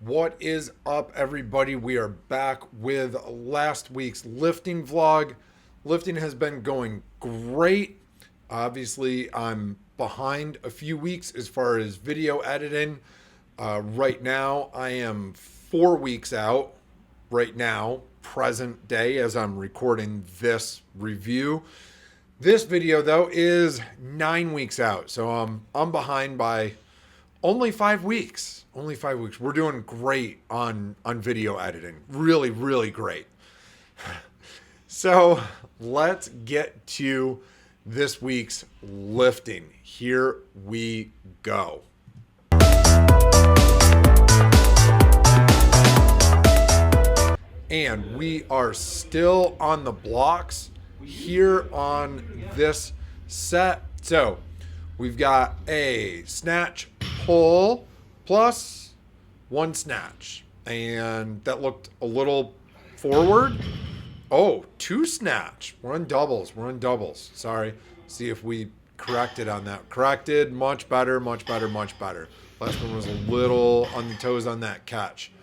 What is up, everybody? We are back with last week's lifting vlog. Lifting has been going great. Obviously, I'm behind a few weeks as far as video editing. Right now, I am 4 weeks out right now, present day, as I'm recording this review. This video, though, is 9 weeks out, so I'm behind by only 5 weeks. Only 5 weeks. We're doing great on video editing. Really, really great. So let's get to this week's lifting. Here we go. And we are still on the blocks here on this set. So we've got a snatch, pull, plus one snatch. And that looked a little forward. Oh, two snatch. We're on doubles. Sorry. See if we corrected on that. Corrected. Much better. Last one was a little on the toes on that catch.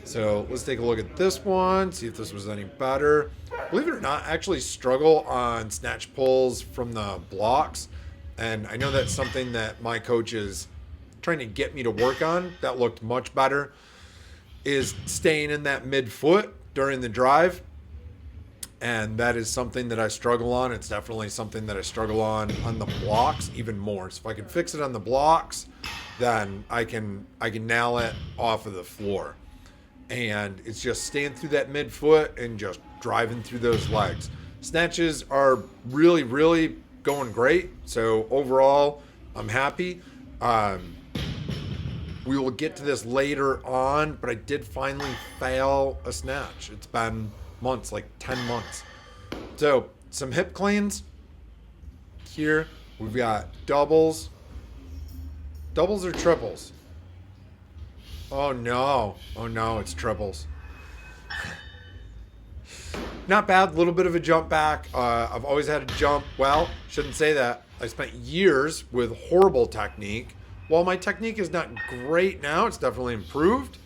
So let's take a look at this one, see if this was any better. Believe it or not, I actually struggle on snatch pulls from the blocks. And I know that's something that my coach is trying to get me to work on. That looked much better. Is staying in that midfoot during the drive. And that is something that I struggle on. It's definitely something that I struggle on the blocks even more. So if I can fix it on the blocks, then I can nail it off of the floor. And it's just staying through that midfoot and just driving through those legs. Snatches are really, really going great. So overall, I'm happy. We will get to this later on, but I did finally fail a snatch. It's been months, like 10 months. So some hip cleans. Here we've got doubles. Doubles or triples? Oh no, it's triples. Not bad, a little bit of a jump back. I've always had a jump. Well, shouldn't say that. I spent years with horrible technique. While my technique is not great now, it's definitely improved.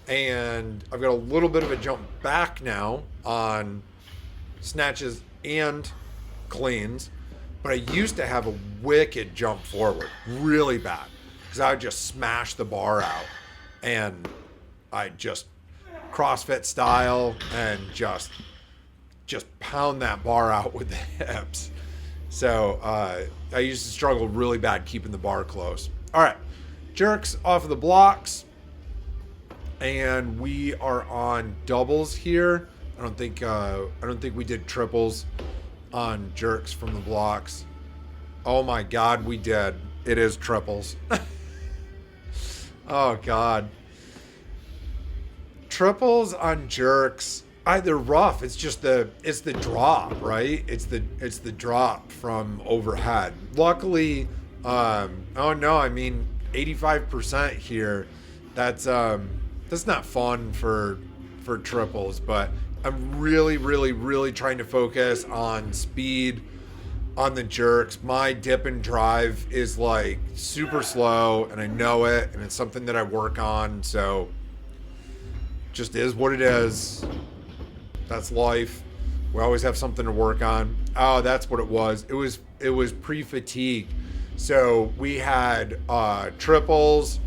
And I've got a little bit of a jump back now on snatches and cleans. But I used to have a wicked jump forward, really bad. Because I would just smash the bar out. And I just CrossFit style and just pound that bar out with the hips. So I used to struggle really bad keeping the bar close. All right, jerks off of the blocks, and we are on doubles here. I don't think we did triples on jerks from the blocks. Oh my God, we did. It is triples. Oh God. Triples on jerks, they're rough. It's the drop, right? It's the drop from overhead. Luckily, 85% here. That's not fun for triples, but I'm really trying to focus on speed on the jerks. My dip and drive is like super slow, and I know it, and it's something that I work on. So just is what it is. That's life. We always have something to work on. Oh, that's what it was. It was pre-fatigue. So we had triples.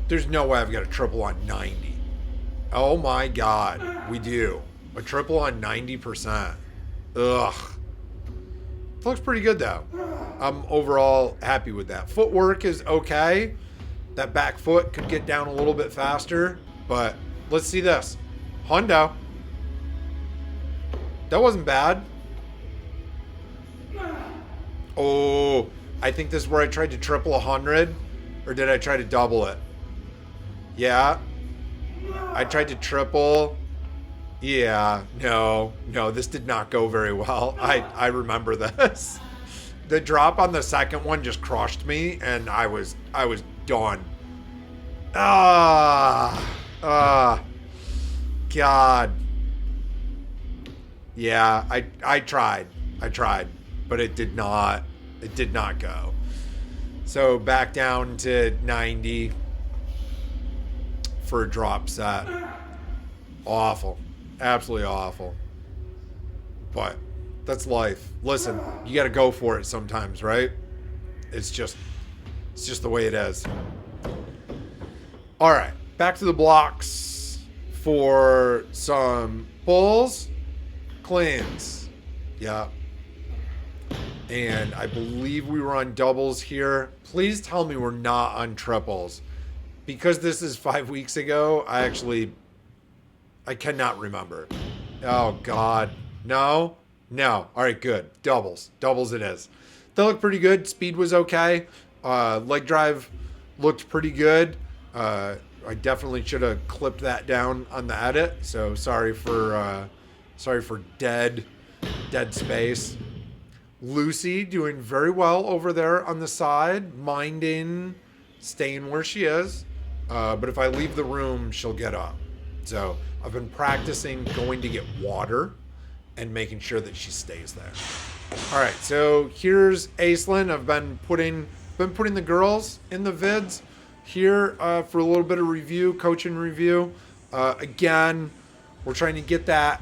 There's no way I've got a triple on 90. Oh my God, we do. A triple on 90%. Ugh. It looks pretty good though. I'm overall happy with that. Footwork is okay. That back foot could get down a little bit faster, but let's see this. Hundo. That wasn't bad. Oh, I think this is where I tried to triple 100, or did I try to double it? Yeah. I tried to triple. Yeah, no, this did not go very well. I remember this. The drop on the second one just crushed me, and I was done. God. Yeah, I tried, but it did not go. So back down to 90. for a drop set. Awful. Absolutely awful. But that's life. Listen, you got to go for it sometimes, right? It's just the way it is. All right, back to the blocks for some pulls, cleans. Yeah. And I believe we were on doubles here. Please tell me we're not on triples. Because this is 5 weeks ago, I cannot remember. Oh, God. No? No. All right, good. Doubles. Doubles it is. They look pretty good. Speed was okay. Leg drive looked pretty good. I definitely should have clipped that down on the edit. So sorry for dead space. Lucy doing very well over there on the side, minding, staying where she is. But if I leave the room, she'll get up. So I've been practicing going to get water and making sure that she stays there. All right, so here's Aislinn. I've been putting the girls in the vids here for a little bit of review, coaching review. Again, we're trying to get that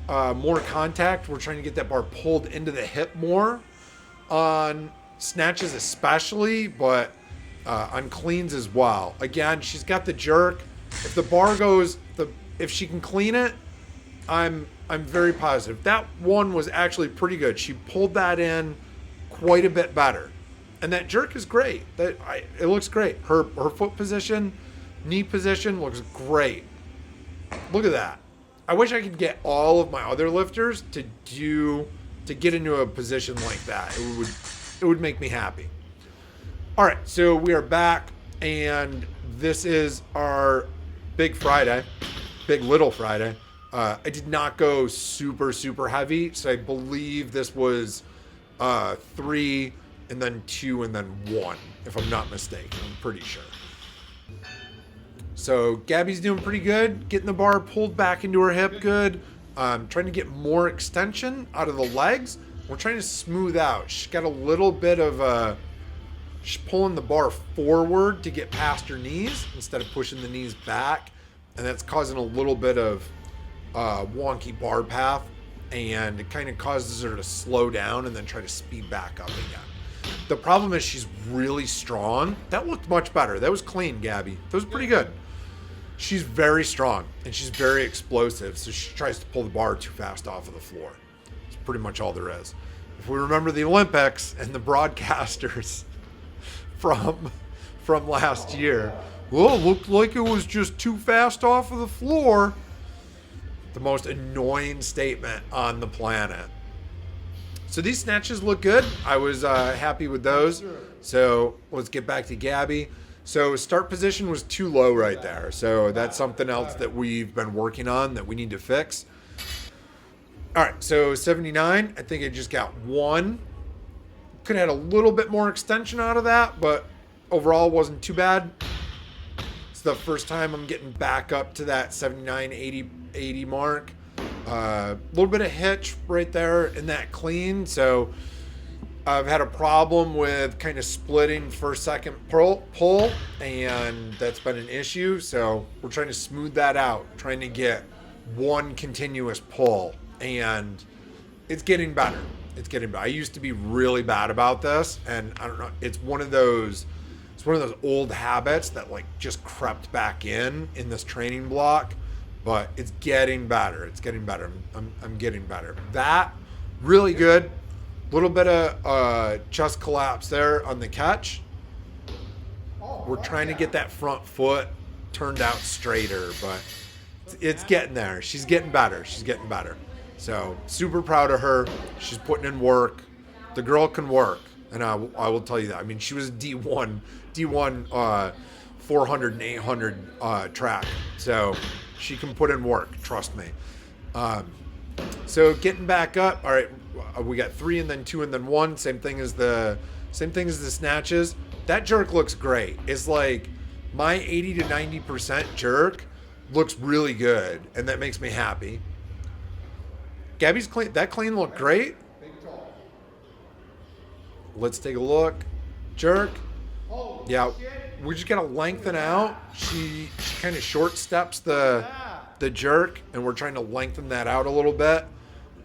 more contact. We're trying to get that bar pulled into the hip more on snatches especially, but on cleans as well. Again, she's got the jerk. If the bar goes, if she can clean it, I'm very positive. That one was actually pretty good. She pulled that in quite a bit better. And that jerk is great. It looks great. Her foot position, knee position looks great. Look at that. I wish I could get all of my other lifters to get into a position like that. It would make me happy. All right, so we are back, and this is our big little Friday. I did not go super, super heavy, so I believe this was 3 and then 2 and then 1, if I'm not mistaken. I'm pretty sure. So Gabby's doing pretty good, getting the bar pulled back into her hip good. Trying to get more extension out of the legs. We're trying to smooth out. She's got a little bit of she's pulling the bar forward to get past her knees instead of pushing the knees back. And that's causing a little bit of wonky bar path. And it kind of causes her to slow down and then try to speed back up again. The problem is she's really strong. That looked much better. That was clean, Gabby. That was pretty good. She's very strong and she's very explosive. So she tries to pull the bar too fast off of the floor. That's pretty much all there is. If we remember the Olympics and the broadcasters from last year, well, it looked like it was just too fast off of the floor. The most annoying statement on the planet. So these snatches look good. I was happy with those. So let's get back to Gabby. So start position was too low right there. So that's something else that we've been working on that we need to fix. All right, so 79. I think I just got 1. Could have had a little bit more extension out of that, but overall wasn't too bad. It's the first time I'm getting back up to that 79, 80 mark. A little bit of hitch right there in that clean. So I've had a problem with kind of splitting first, second pull, and that's been an issue. So we're trying to smooth that out, trying to get one continuous pull, and it's getting better. It's getting better. I used to be really bad about this, and I don't know. It's one of those old habits that like just crept back in this training block. But it's getting better. It's getting better. I'm getting better. That really good. Little bit of chest collapse there on the catch. We're trying to get that front foot turned out straighter, but it's getting there. She's getting better. She's getting better. So super proud of her. She's putting in work. The girl can work, and I will tell you that. I mean, she was D1 400 and 800 track. So she can put in work, trust me. So getting back up. All right, we got 3 and then 2 and then 1. Same thing as the snatches. That jerk looks great. It's like my 80 to 90% jerk looks really good, and that makes me happy. Gabby's clean. That clean looked great. Let's take a look. Jerk. Yeah, we just gotta lengthen out. She kind of short steps the jerk, and we're trying to lengthen that out a little bit.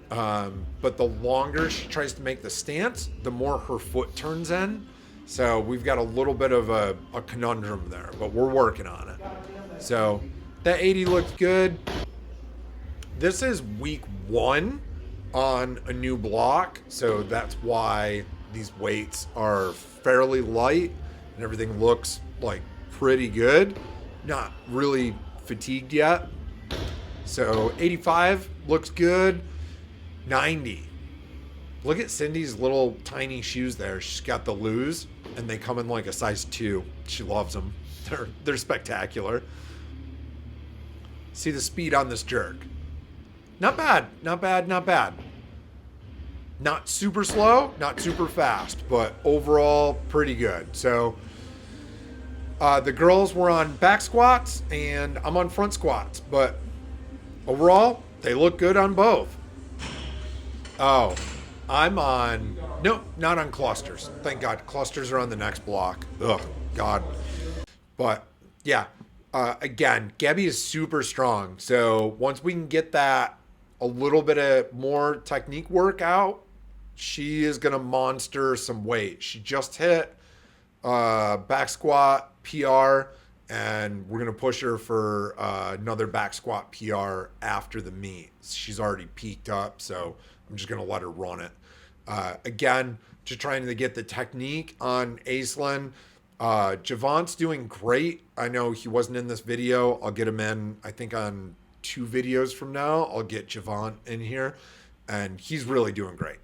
But the longer she tries to make the stance, the more her foot turns in. So we've got a little bit of a conundrum there, but we're working on it. So that 80 looked good. This is week 1 on a new block, so that's why these weights are fairly light and everything looks like pretty good. Not really fatigued yet. So 85 looks good. 90. Look at Cindy's little tiny shoes there. She's got the loos, and they come in like a size 2. She loves them. They're spectacular. See the speed on this jerk. Not bad, not bad, not bad. Not super slow, not super fast, but overall pretty good. So the girls were on back squats, and I'm on front squats, but overall, they look good on both. Oh, I'm on, nope, not on clusters. Thank God. Clusters are on the next block. Ugh, God. But yeah, again, Gabby is super strong. So once we can get that a little bit of more technique work out, she is going to monster some weight. She just hit back squat PR, and we're going to push her for another back squat PR after the meet. She's already peaked up, so I'm just going to let her run it. Again, just trying to get the technique on Acel. Javon's doing great. I know he wasn't in this video. I'll get him in, I think, on 2 videos from now. I'll get Javon in here, and he's really doing great.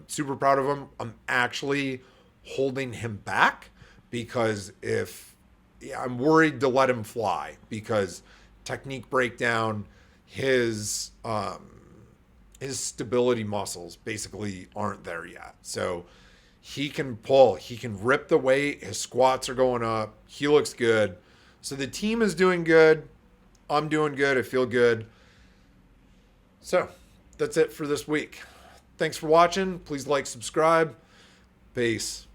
Super proud of him. I'm actually holding him back because I'm worried to let him fly because technique breakdown, his stability muscles basically aren't there yet. So he can pull, he can rip the weight, his squats are going up, he looks good. So the team is doing good. I'm doing good. I feel good. So that's it for this week. Thanks for watching. Please like, subscribe. Peace.